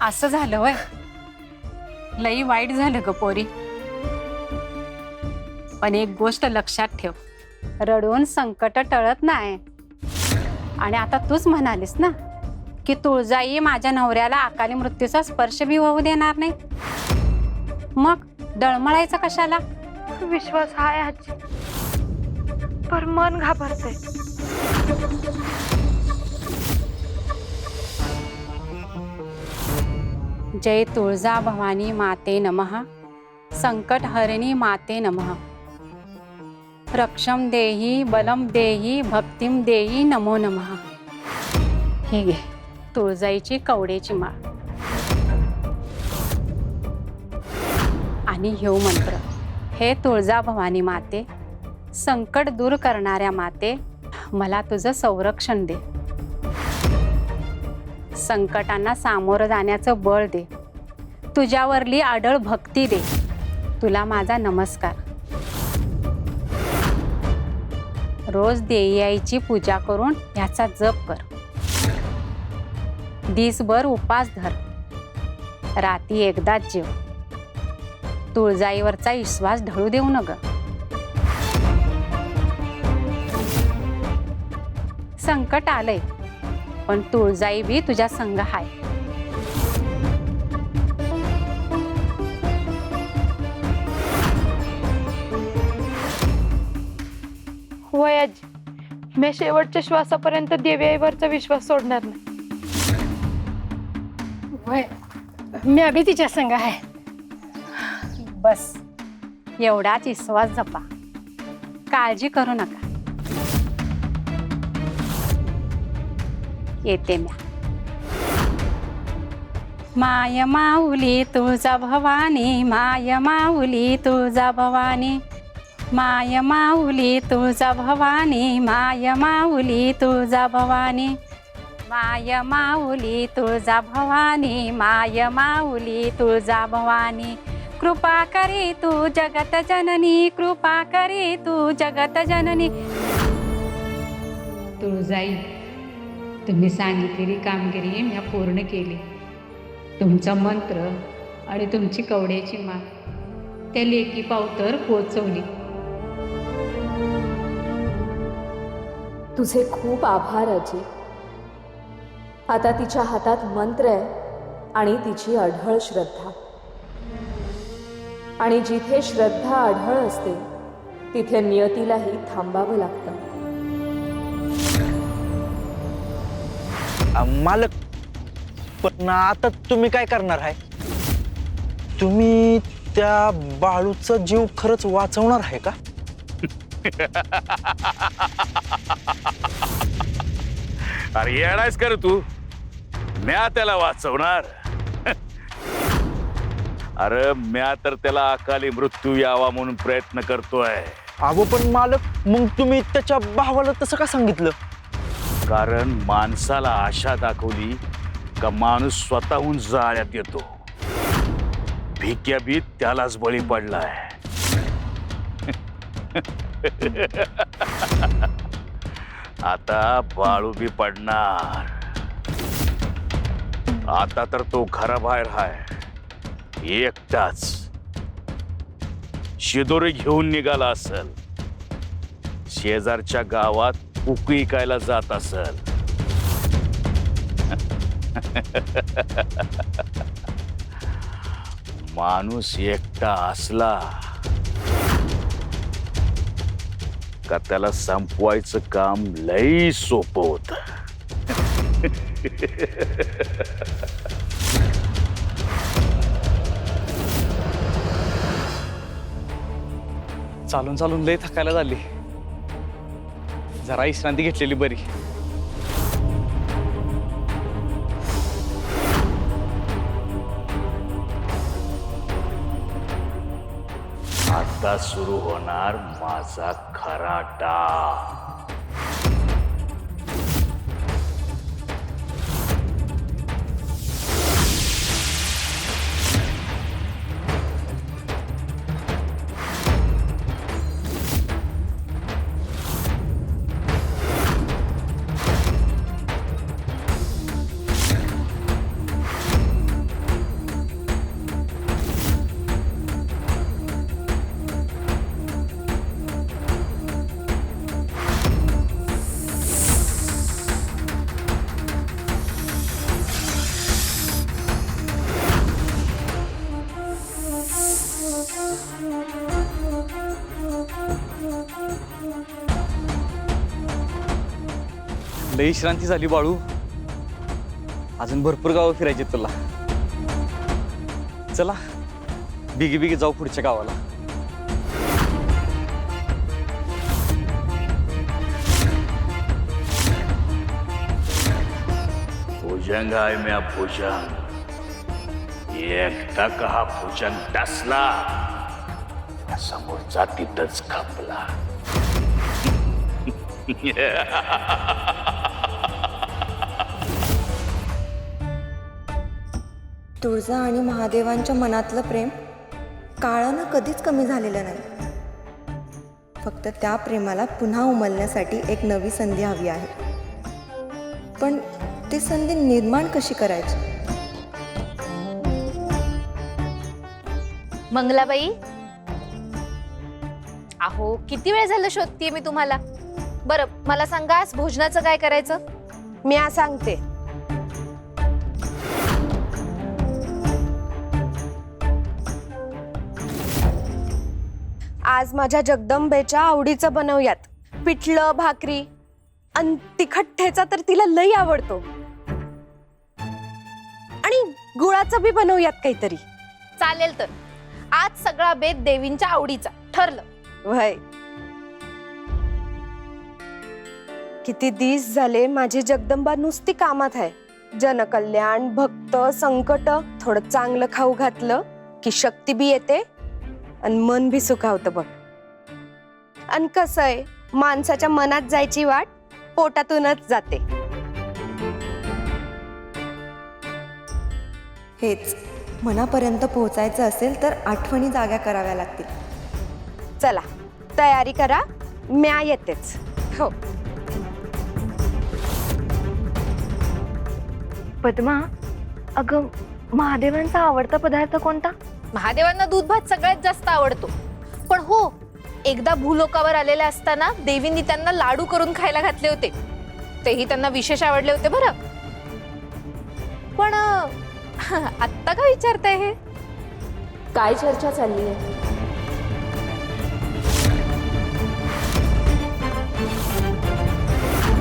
असं झालं वय, लई वाईट झालं ग पोरी. पण एक गोष्ट लक्षात ठेव, रडून संकट टळत नाही. आणि आता तूच म्हणालीस ना की तुळजाई माझ्या नवऱ्याला अकाली मृत्यूचा स्पर्श बी होऊ देणार नाही, मग डळमळायचं कशाला? विश्वास हाय आजी, पर मन घाबरते. जय तुळजा भवानी माते नमः, संकट हरिणी माते नमः, रक्षम देही बलम देही भक्तिम देही नमो नमः. ही घे तुळजाईची कवडेची माळ आणि ह्यो मंत्र. हे तुळजा भवानी माते, संकट दूर करणाऱ्या माते, मला तुझं संरक्षण दे, संकटांना सामोरं जाण्याचं बळ दे, तुझ्यावरली आढळ भक्ती दे. तुला माझा नमस्कार. रोज देईआईची पूजा करून ह्याचा जप कर. दिसभर उपास धर, रात्री एकदाच जेव. तुळजाईवरचा विश्वास ढळू देऊ नग. संकट आलंय पण तुळजाई बी तुझ्या संग हाय. होय आजी, मी शेवटच्या श्वासापर्यंत देवी आईवरचा विश्वास सोडणार नाही. होय, मी अभि तिच्या संग आहे. बस एवढाच विश्वास जपा, काळजी करू नका. येते म्या. माय माऊली तुळजा भवानी, माय माऊली तुळजा भवानी, माय माऊली तुळजा भवानी, माय माऊली तुळजा भवानी, माय माऊली तुळजा भवानी, माय माऊली तुळजा भवानी, कृपा करी तू जगत जननी, कृपा करी तू जगत जननी. तुळजाई, तुम्ही सांगितलेली कामगिरी मी पूर्ण केली. तुमचा मंत्र आणि तुमची कवड्याची माळ त्या लेकी पावतर पोचवली. तुझे खूप आभार आजी. आता तिच्या हातात मंत्र आहे आणि तिची अढळ श्रद्धा. आणि जिथे श्रद्धा अढळ असते तिथे नियतीलाही थांबावं लागतं. मालक, पण आता तुम्ही काय करणार आहे? तुम्ही त्या बाळूचा जीव खरंच वाचवणार आहे का? अरे येणारच कर तू, म्या त्याला वाचवणार. अरे म्या तर त्याला अकाली मृत्यू यावा म्हणून प्रयत्न करतोय. अहो पण मालक, मग तुम्ही त्याच्या भावाला तसं का सांगितलं? कारण माणसाला आशा दाखवली का माणूस स्वतःहून जाळ्यात येतो. भिक्या बी त्यालाच बळी पडलाय. आता बाळू बी पडणार. आता तर तो घराबाहेर हाय, एकटाच. शिदोरी घेऊन निघाला असेल, शेजारच्या गावात उकळी विकायला जात असेल. माणूस एकटा असला का त्याला संपवायचं काम लई सोपं होत. चालून चालून लय थकायला झाली, जरा विश्रांती घेतलेली बरी. आता सुरू होणार माझा खरा डाव. लई विश्रांती झाली बाळू. अजून भरपूर गावं फिरायची तुला. चला बिगी बिगी जाऊ पुढच्या गावाला. भुजंग आहे म्या भुजंग. एकदा का हा भुजंग डसला समोरचा तिथंच खपला. तुळजा आणि महादेवांच्या मनातलं प्रेम काळानं कधीच कमी झालेलं नाही. फक्त त्या प्रेमाला पुन्हा उमलण्यासाठी एक नवी संधी हवी आहे. पण ती संधी निर्माण कशी करायची? मंगलाबाई, अहो किती वेळ झालं शोधतीये मी तुम्हाला. बरं मला सांगा आज भोजनाचं काय करायचं? मी आज सांगते. आज माझ्या जगदंबेच्या आवडीचं बनवूयात. पिठलं भाकरी आणि तिखट ठेचा तर तिला लई आवडतो. आणि गुळाचं बी बनवूयात काहीतरी. चालेल तर आज सगळा बेत देवींच्या आवडीचा ठरलं. वय किती दिस झाले माझी जगदंबा नुसती कामात आहे. जनकल्याण भक्त संकट थोडं चांगलं खाऊ घातलं की शक्ती बी येते आणि मन बी सुखावतं बघ. आणि कसं आहे माणसाच्या मनात जायची वाट पोटातूनच जाते. हेच मनापर्यंत पोहोचायचं असेल तर आठवणी जाग्या कराव्या लागतील. चला तयारी करा, म्या येतेच. हो. पद्मा, अगं महादेवांचा आवडता पदार्थ कोणता? महादेवांना दूध भात सगळ्यात जास्त आवडतो. पण हो, एकदा भूलोकावर आलेल्या असताना देवींनी त्यांना लाडू करून खायला घातले होते. तेही त्यांना विशेष आवडले होते बरं. पण आत्ता का विचारताय हे? काय चर्चा चालली आहे?